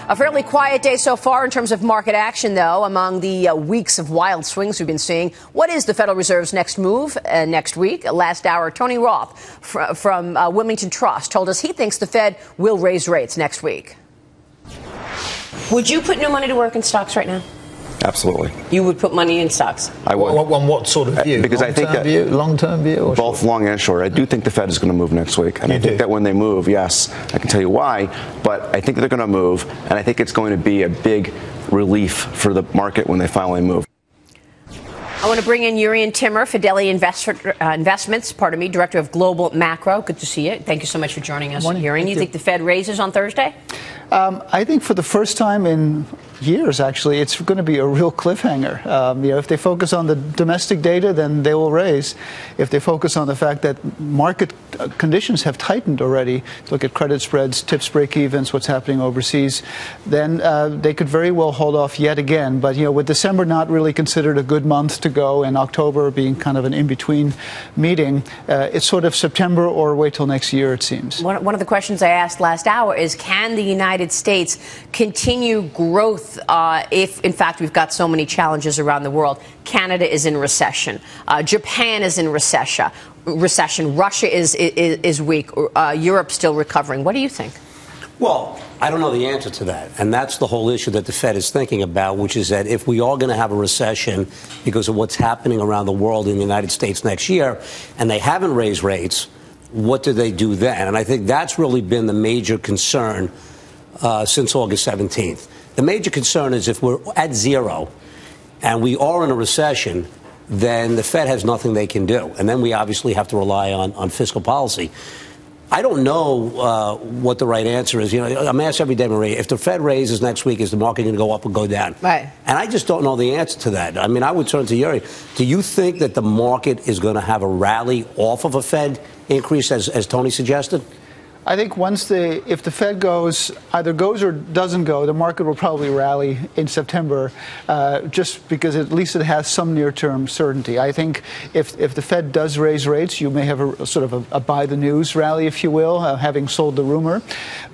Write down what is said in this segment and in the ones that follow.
A fairly quiet day so far in terms of market action, though, among the weeks of wild swings we've been seeing. What is the Federal Reserve's next move next week? Last hour, Tony Roth from Wilmington Trust told us he thinks the Fed will raise rates next week. Would you put new money to work in stocks right now? Absolutely. You would put money in stocks? I would. On what sort of view? Because I think that long-term view? Or both short? long and short. I do think the Fed is going to move next week. And I think that when they move, yes, I can tell you why, but I think they're going to move, and I think it's going to be a big relief for the market when they finally move. I want to bring in Jurrien Timmer, Fidelity Investments, Director of Global Macro. Good to see you. Thank you so much for joining us, Jurrien. You think the Fed raises on Thursday? I think for the first time in years, actually, it's going to be a real cliffhanger. If they focus on the domestic data, then they will raise. If they focus on the fact that market conditions have tightened already, look at credit spreads, tips break-evens, what's happening overseas, then they could very well hold off yet again. But, with December not really considered a good month to go and October being kind of an in-between meeting, it's sort of September or wait till next year, it seems. One of the questions I asked last hour is, can the United States continue growth if, in fact, we've got so many challenges around the world? Canada is in recession. Japan is in recession. Russia is weak. Europe's still recovering. What do you think? Well, I don't know the answer to that. And that's the whole issue that the Fed is thinking about, which is that if we are going to have a recession because of what's happening around the world in the United States next year, and they haven't raised rates, what do they do then? And I think that's really been the major concern since August 17th. The major concern is if we're at zero and we are in a recession, then the Fed has nothing they can do. And then we obviously have to rely on fiscal policy. I don't know what the right answer is. I'm asked every day, Maria, if the Fed raises next week, is the market going to go up or go down? Right. And I just don't know the answer to that. I mean, I would turn to Jurrien. Do you think that the market is going to have a rally off of a Fed increase, as Tony suggested? I think if the Fed either goes or doesn't go, the market will probably rally in September, just because at least it has some near-term certainty. I think if the Fed does raise rates, you may have a sort of a buy the news rally, if you will, having sold the rumor.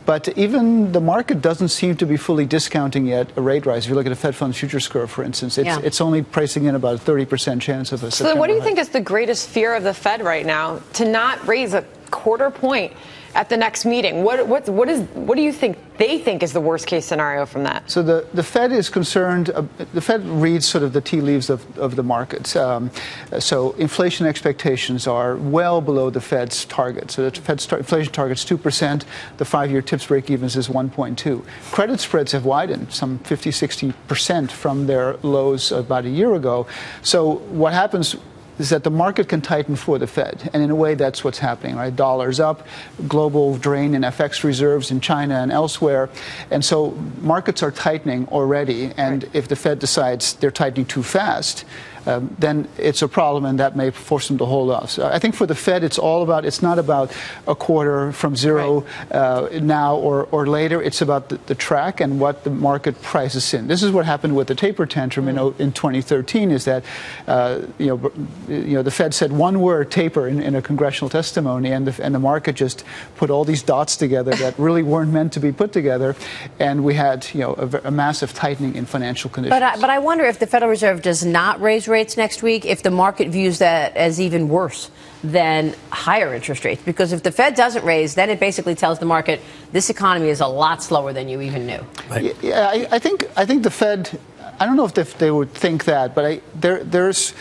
But even the market doesn't seem to be fully discounting yet a rate rise. If you look at a Fed funds futures curve, for instance, it's only pricing in about a 30% chance of a September So what do you hike. think is the greatest fear of the Fed right now? To not raise a quarter point at the next meeting. What do you think they think is the worst case scenario from that? So the Fed is concerned. The Fed reads sort of the tea leaves of the markets. So inflation expectations are well below the Fed's target. So the Fed's inflation target is 2%. The 5-year tips break-evens is 1.2. Credit spreads have widened some 50-60% from their lows about a year ago. So what happens is that the market can tighten for the Fed. And in a way, that's what's happening, right? Dollars up, global drain in FX reserves in China and elsewhere. And so markets are tightening already. And if the Fed decides they're tightening too fast, then it's a problem, and that may force them to hold off. So I think for the Fed, it's not about a quarter from zero now or later. It's about the track and what the market prices in. This is what happened with the taper tantrum in 2013, is that the Fed said one word, taper, in a congressional testimony, and the market just put all these dots together that really weren't meant to be put together, and we had a massive tightening in financial conditions. But I wonder if the Federal Reserve does not raise rates next week, if the market views that as even worse than higher interest rates. Because if the Fed doesn't raise, then it basically tells the market this economy is a lot slower than you even knew. Right. Yeah, I think the Fed, I don't know if they would think that, but there's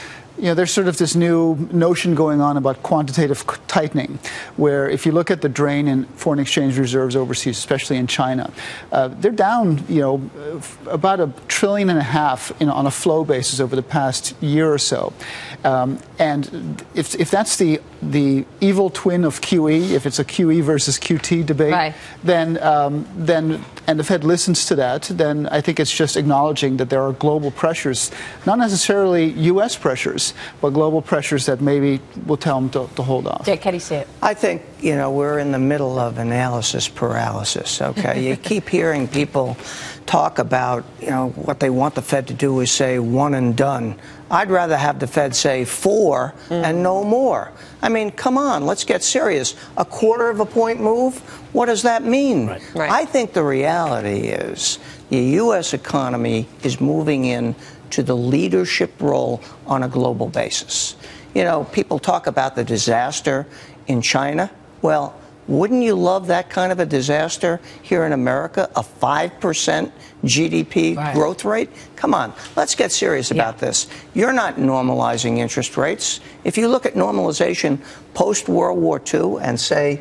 sort of this new notion going on about quantitative tightening, where if you look at the drain in foreign exchange reserves overseas, especially in China, they're down, about $1.5 trillion on a flow basis over the past year or so. And if that's the evil twin of QE, if it's a QE versus QT debate, right, then and the Fed listens to that, then I think it's just acknowledging that there are global pressures, not necessarily U.S. pressures, but global pressures that maybe will tell them to hold off. Jake, how do you see it? I think, we're in the middle of analysis paralysis, okay? You keep hearing people talk about, what they want the Fed to do is say one and done. I'd rather have the Fed say 4 and no more. I mean, come on, let's get serious. A quarter of a point move? What does that mean? Right. I think the reality is the U.S. economy is moving in to the leadership role on a global basis. People talk about the disaster in China. Well, wouldn't you love that kind of a disaster here in America? A 5% GDP growth rate? Come on, let's get serious about this. You're not normalizing interest rates. If you look at normalization post-World War II and say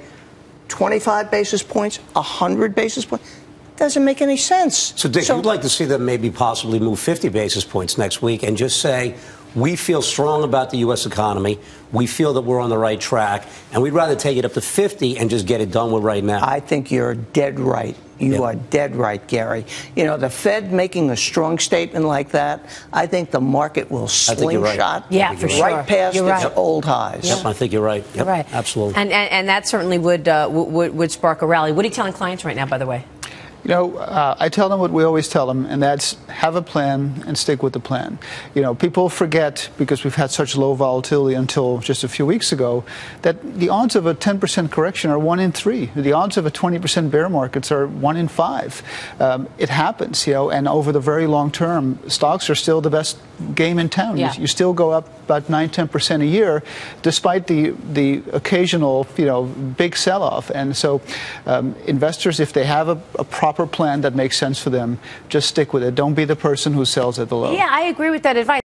25 basis points, 100 basis points, doesn't make any sense. So, Dick, you'd like to see them maybe possibly move 50 basis points next week and just say, we feel strong about the U.S. economy. We feel that we're on the right track, and we'd rather take it up to 50 and just get it done with right now. I think you're dead right. You are dead right, Gary. The Fed making a strong statement like that, I think the market will slingshot right past its old highs. Yep, I think you're right. Yep, right. Absolutely. And that certainly would spark a rally. What are you telling clients right now, by the way? I tell them what we always tell them, and that's have a plan and stick with the plan. People forget, because we've had such low volatility until just a few weeks ago, that the odds of a 10% correction are 1 in 3. The odds of a 20% bear markets are 1 in 5. It happens, and over the very long term, stocks are still the best game in town. Yeah. You still go up about 9-10% a year, despite the occasional, big sell-off. And so investors, if they have a proper plan that makes sense for them, just stick with it. Don't be the person who sells at the low. Yeah, I agree with that advice.